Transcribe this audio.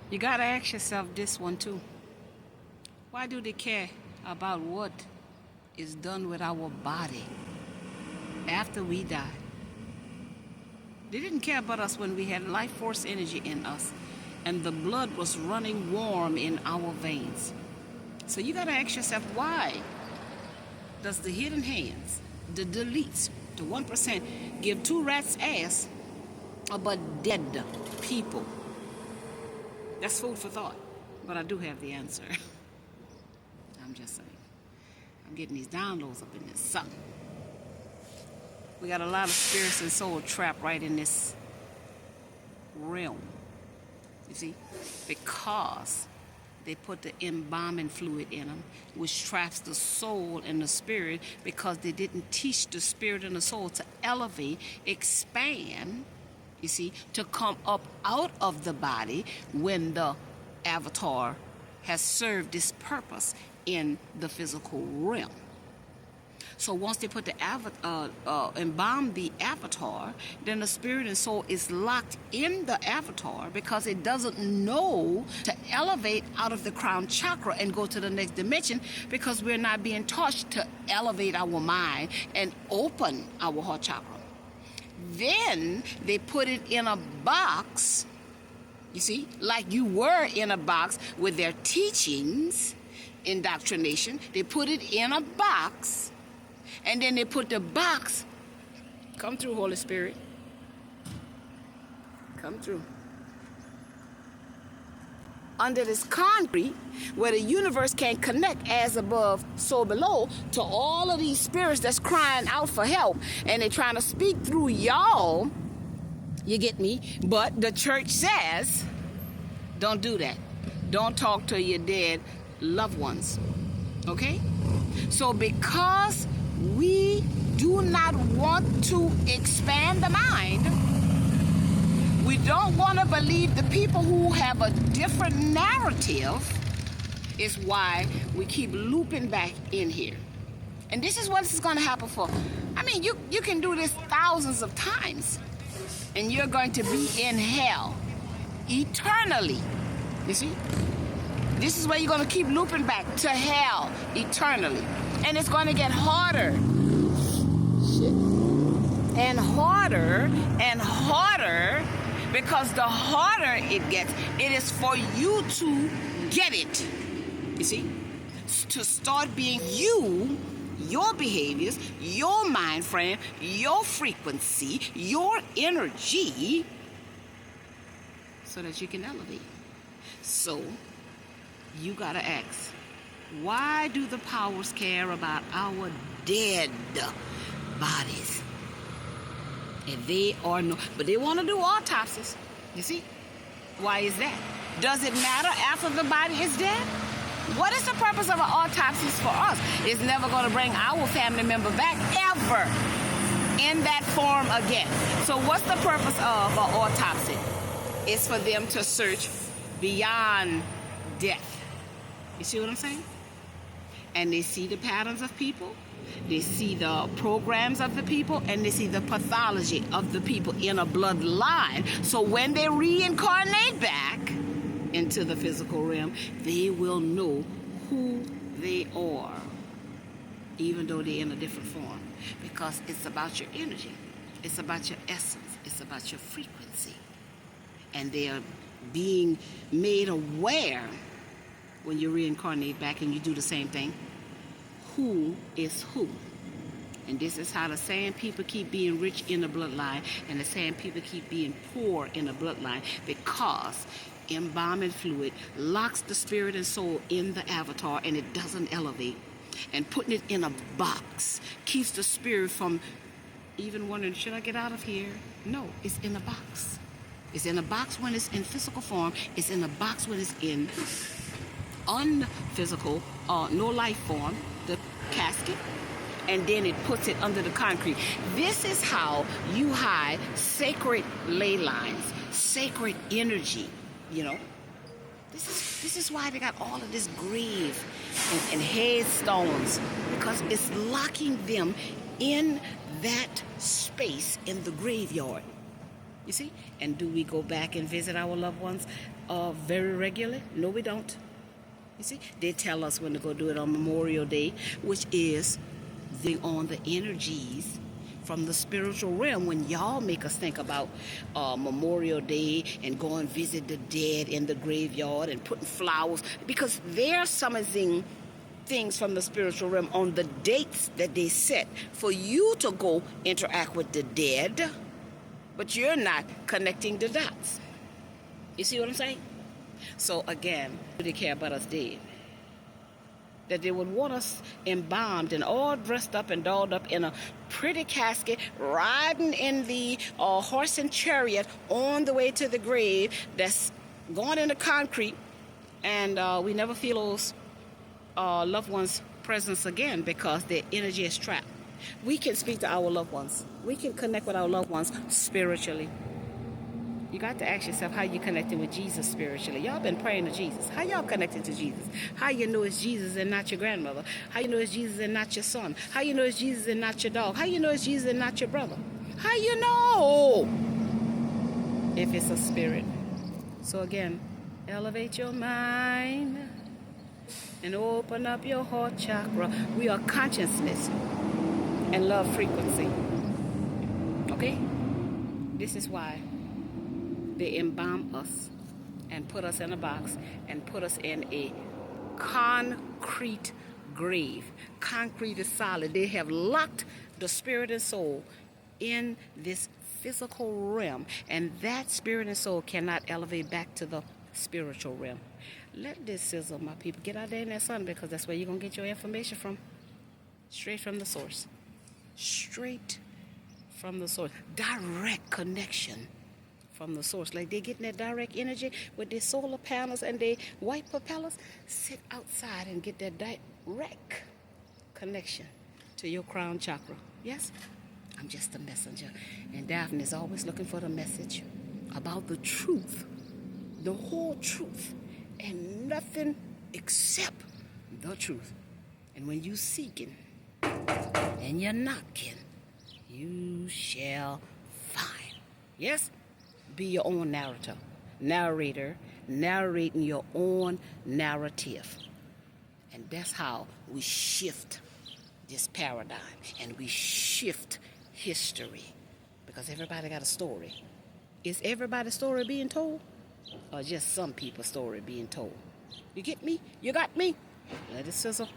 You gotta ask yourself this one too. Why do they care about what is done with our body after we die? They didn't care about us when we had life force energy in us and the blood was running warm in our veins. So you gotta ask yourself, why does the hidden hands, the deletes, the 1% give two rats' ass about dead people? That's food for thought, but I do have the answer. I'm just saying. I'm getting these downloads up in this something. We got a lot of spirits and soul trapped right in this realm. You see? Because they put the embalming fluid in them, which traps the soul and the spirit, because they didn't teach the spirit and the soul to elevate, expand, you see, to come up out of the body when the avatar has served this purpose in the physical realm. So once they put the embalm the avatar, then the spirit and soul is locked in the avatar because it doesn't know to elevate out of the crown chakra and go to the next dimension, because we're not being taught to elevate our mind and open our heart chakra. Then they put it in a box, you see, like you were in a box with their teachings, indoctrination. They put it in a box, and then they put the box, come through, Holy Spirit, come through, under this concrete where the universe can connect as above, so below, to all of these spirits that's crying out for help, and they're trying to speak through y'all. You get me? But the church says, don't do that. Don't talk to your dead loved ones. Okay? So because we do not want to expand the mind, we don't want to believe the people who have a different narrative, is why we keep looping back in here. And this is what is going to happen for. I mean, you can do this thousands of times, and you're going to be in hell eternally. You see? This is where you're going to keep looping back to hell eternally. And it's going to get harder. Shit. And harder and harder, because the harder it gets, it is for you to get it. You see? To start being you, your behaviors, your mind frame, your frequency, your energy, so that you can elevate. So, you gotta ask, why do the powers care about our dead bodies? And they are no, but they want to do autopsies. You see? Why is that? Does it matter after the body is dead? What is the purpose of an autopsy for us? It's never going to bring our family member back ever in that form again. So what's the purpose of an autopsy? It's for them to search beyond death. You see what I'm saying? And they see the patterns of people, they see the programs of the people, and they see the pathology of the people in a bloodline. So when they reincarnate back into the physical realm, they will know who they are, even though they're in a different form. Because it's about your energy, it's about your essence, it's about your frequency. And they are being made aware when you reincarnate back and you do the same thing. Who is who? And this is how the same people keep being rich in the bloodline, and the same people keep being poor in the bloodline, because embalming fluid locks the spirit and soul in the avatar, and it doesn't elevate. And putting it in a box keeps the spirit from even wondering, should I get out of here? No, it's in a box. It's in a box when it's in physical form. It's in a box when it's in unphysical, no life form, the casket, and then it puts it under the concrete. This is how you hide sacred ley lines, sacred energy, you know. This is why they got all of this grave and headstones, because it's locking them in that space in the graveyard. You see? And do we go back and visit our loved ones very regularly? No, we don't. You see? They tell us when to go do it on Memorial Day, which is on the energies from the spiritual realm. When y'all make us think about Memorial Day and go and visit the dead in the graveyard and putting flowers, because they're summoning things from the spiritual realm on the dates that they set for you to go interact with the dead, but you're not connecting the dots. You see what I'm saying? So again, they care about us dead. That they would want us embalmed and all dressed up and dolled up in a pretty casket, riding in the horse and chariot on the way to the grave that's going into concrete, and we never feel those loved ones' presence again because their energy is trapped. We can speak to our loved ones. We can connect with our loved ones spiritually. You got to ask yourself how you connecting with Jesus spiritually. Y'all been praying to Jesus. How y'all connecting to Jesus? How you know it's Jesus and not your grandmother? How you know it's Jesus and not your son? How you know it's Jesus and not your dog? How you know it's Jesus and not your brother? How you know if it's a spirit? So again, elevate your mind and open up your heart chakra. We are consciousness and love frequency. Okay? This is why they embalm us and put us in a box and put us in a concrete grave. Concrete is solid. They have locked the spirit and soul in this physical realm, and that spirit and soul cannot elevate back to the spiritual realm. Let this sizzle, my people. Get out there in that sun, because that's where you're going to get your information from. Straight from the source. Straight from the source. Direct connection from the source. Like they're getting that direct energy with their solar panels and their white propellers. Sit outside and get that direct connection to your crown chakra. Yes? I'm just a messenger. And Daphne is always looking for the message about the truth. The whole truth. And nothing except the truth. And when you seeking and you're knocking, you shall find. Yes? Be your own narrator, narrating your own narrative. And that's how we shift this paradigm and we shift history, because everybody got a story. Is everybody's story being told, or just some people's story being told? You get me? You got me? Let it sizzle.